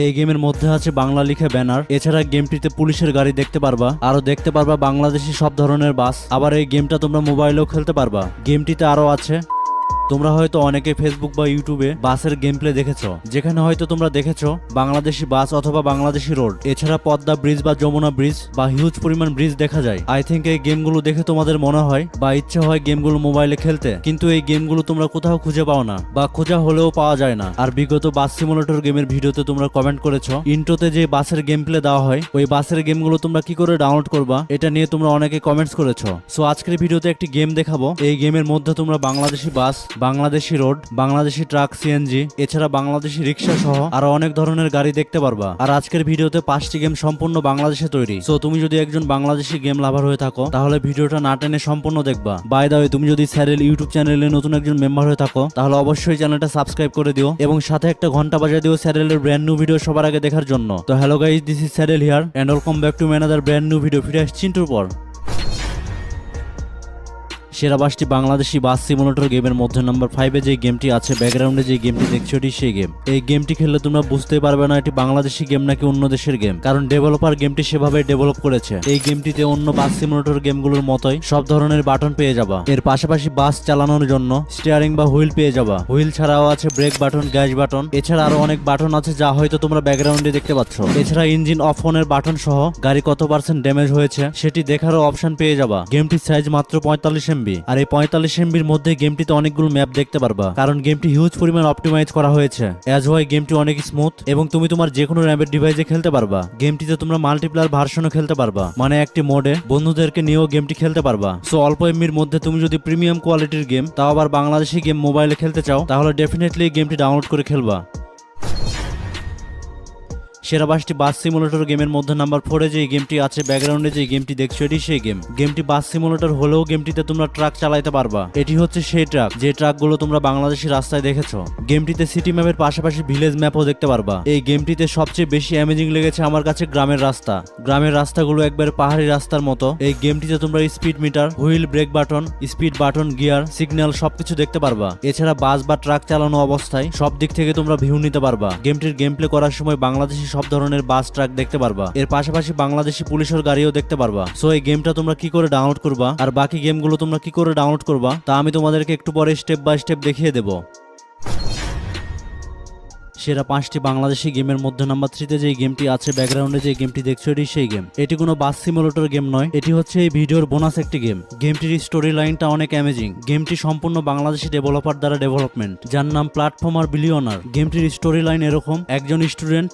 এই গেমের মধ্যে আছে বাংলা লিখে ব্যানার। এছাড়া গেমটিতে পুলিশের গাড়ি দেখতে পারবা, আরো দেখতে পারবা বাংলাদেশি সব ধরনের বাস। আবার এই গেমটা তোমরা মোবাইলেও খেলতে পারবা। গেমটিতে আরো আছে, তোমরা হয়তো অনেকে ফেসবুক বা ইউটিউবে বাসের গেম প্লে দেখেছো, যেখানে হয়তো তোমরা দেখেছো বাংলাদেশি বাস অথবা বাংলাদেশি রোড। এছাড়া পদ্মা ব্রিজ বা যমুনা ব্রিজ বা হিউজ পরিমাণ ব্রিজ দেখা যায়। আই থিঙ্ক এই গেমগুলো দেখে তোমাদের মনে হয় বা ইচ্ছে হয় গেমগুলো মোবাইলে খেলতে, কিন্তু এই গেমগুলো তোমরা কোথাও খুঁজে পাও না বা খোঁজা হলেও পাওয়া যায় না। আর বিগত বাস সিমুলেটর গেমের ভিডিওতে তোমরা কমেন্ট করেছো ইন্ট্রোতে যে বাসের গেম প্লে দেওয়া হয়, ওই বাসের গেমগুলো তোমরা কি করে ডাউনলোড করবা, এটা নিয়ে তোমরা অনেকে কমেন্টস করেছো। সো আজকের ভিডিওতে একটি গেম দেখাবো। এই গেমের মধ্যে তোমরা Bangladeshi bus, Bangladeshi road, Bangladeshi truck, CNG, এছাড়া বাংলাদেশি রিক্সা সহ আরো অনেক ধরনের গাড়ি দেখতে পারবা। আর আজকের ভিডিওতে 5টি গেম সম্পূর্ণ বাংলাদেশে তৈরি। সো তুমি যদি একজন বাংলাদেশি গেম লাভার হয়ে থাকো, তাহলে ভিডিওটা না টেনে সম্পূর্ণ দেখবা। বাই দ্য ওয়ে, তুমি যদি স্যারেল ইউটিউব চ্যানেলে নতুন একজন মেম্বার হয়ে থাকো, তাহলে অবশ্যই চ্যানেলটা সাবস্ক্রাইব করে দিও এবং সাথে একটা ঘন্টা বাজিয়ে দিও স্যারেলের ব্র্যান্ড নিউ ভিডিও সবার আগে দেখার জন্য। তো hello guys, this is Sarel here and welcome back to another brand new video. ফিরে আসছি চিন্টুর পর। সেরা 5টি বাংলাদেশি বাস সিমুলেটর গেমের মধ্যে নাম্বার 5-এ যে গেমটি আছে, ব্যাকগ্রাউন্ডে যে গেমটি দেখছো, এটি সেই গেম। এই গেমটি খেললে তোমরা বুঝতে পারবে না এটি বাংলাদেশি গেম নাকি অন্য দেশের গেম, কারণ ডেভেলপার গেমটি সেভাবে ডেভেলপ করেছে। এই গেমটিতে অন্য বাস সিমুলেটর গেমগুলোর মতোই সব ধরনের বাটন পেয়ে যাবা। এর পাশাপাশি বাস চালানোর জন্য স্টিয়ারিং বা হুইল পেয়ে যাবা। হুইল ছাড়াও আছে ব্রেক বাটন, গ্যাস বাটন, এছাড়া আরো অনেক বাটন আছে যা হয়তো তোমরা ব্যাকগ্রাউন্ডে দেখতে পাচ্ছ। এছাড়া ইঞ্জিন অফ অনের বাটন সহ গাড়ি কত পার্সেন্ট ড্যামেজ হয়েছে সেটি দেখারও অপশন পেয়ে যাবা। গেমটির সাইজ মাত্র 45 MB, আর এই 45 MBর মধ্যে গেমটিতে অনেকগুলো ম্যাপ দেখতে পারবা, কারণ গেমটি হিউজ পরিমাণ অপটিমাইজ করা হয়েছে। অ্যাজ ওয়াই গেমটি অনেক স্মুথ এবং তুমি তোমার যে কোনো র্যামের ডিভাইসে খেলতে পারবা। গেমটিতে তোমরা মাল্টিপ্লেয়ার ভার্সনও খেলতে পারবা, মানে একটি মোডে বন্ধুদেরকে নিয়েও গেমটি খেলতে পারবা। সো অল্প এমবির মধ্যে তুমি যদি প্রিমিয়াম কোয়ালিটির গেম, তাও আবার বাংলাদেশি গেম মোবাইলে খেলতে চাও, তাহলে ডেফিনেটলি গেমটি ডাউনলোড করে খেলবা। সেরা 5টি বাস সিমুলেটর গেমের মধ্যে নাম্বার 4-এ যে গেমটি আছে, ব্যাকগ্রাউন্ডে যে গেমটি দেখছো, এটি সেই গেম। গেমটি বাস সিমুলেটর হলেও গেমটিতে তোমরা ট্রাক চালাতে পারবা। এটি হচ্ছে সেই ট্রাক যে ট্রাকগুলো তোমরা বাংলাদেশি রাস্তায় দেখেছো। গেমটিতে সিটি ম্যাপের পাশাপাশি ভিলেজ ম্যাপও দেখতে পারবা। এই গেমটিতে সবচেয়ে বেশি অ্যামেজিং লেগেছে আমার কাছে গ্রামের রাস্তা। গ্রামের রাস্তাগুলো একবার পাহাড়ি রাস্তার মতো। এই গেমটিতে তোমরা speed meter, wheel, brake button, speed button, gear, signal সবকিছু দেখতে পারবা। এছাড়া বাস বা ট্রাক চালানো অবস্থায় সব দিক থেকে তোমরা ভিউ নিতে পারবা। গেমটির গেম প্লে করার সময় বাংলাদেশি সব ধরনের বাস, ট্রাক দেখতে পারবা। এর পাশাপাশি বাংলাদেশি পুলিশের গাড়িও দেখতে পারবা। সো এই গেমটা তোমরা কি করে ডাউনলোড করবা আর বাকি গেমগুলো তোমরা কি করে ডাউনলোড করবা, তা আমি তোমাদেরকে একটু পরে স্টেপ বাই স্টেপ দেখিয়ে দেব। সেরা 5টি বাংলাদেশি গেমের মধ্যে নাম্বার 3-তে যে গেমটি আছে, ব্যাকগ্রাউন্ডে যে গেমটি দেখছো, এটি সেই গেম। এটি কোনো বাস সিমুলেটর গেম নয়, এটি হচ্ছে এই ভিডিওর বোনাস একটি গেম। গেমটির স্টোরি লাইনটা অনেক অ্যামেজিং। গেমটি সম্পূর্ণ বাংলাদেশি ডেভেলপার দ্বারা ডেভেলপমেন্ট, যার নাম প্ল্যাটফর্মার বিলিয়নার। গেমটির স্টোরি লাইন এরকম: একজন স্টুডেন্ট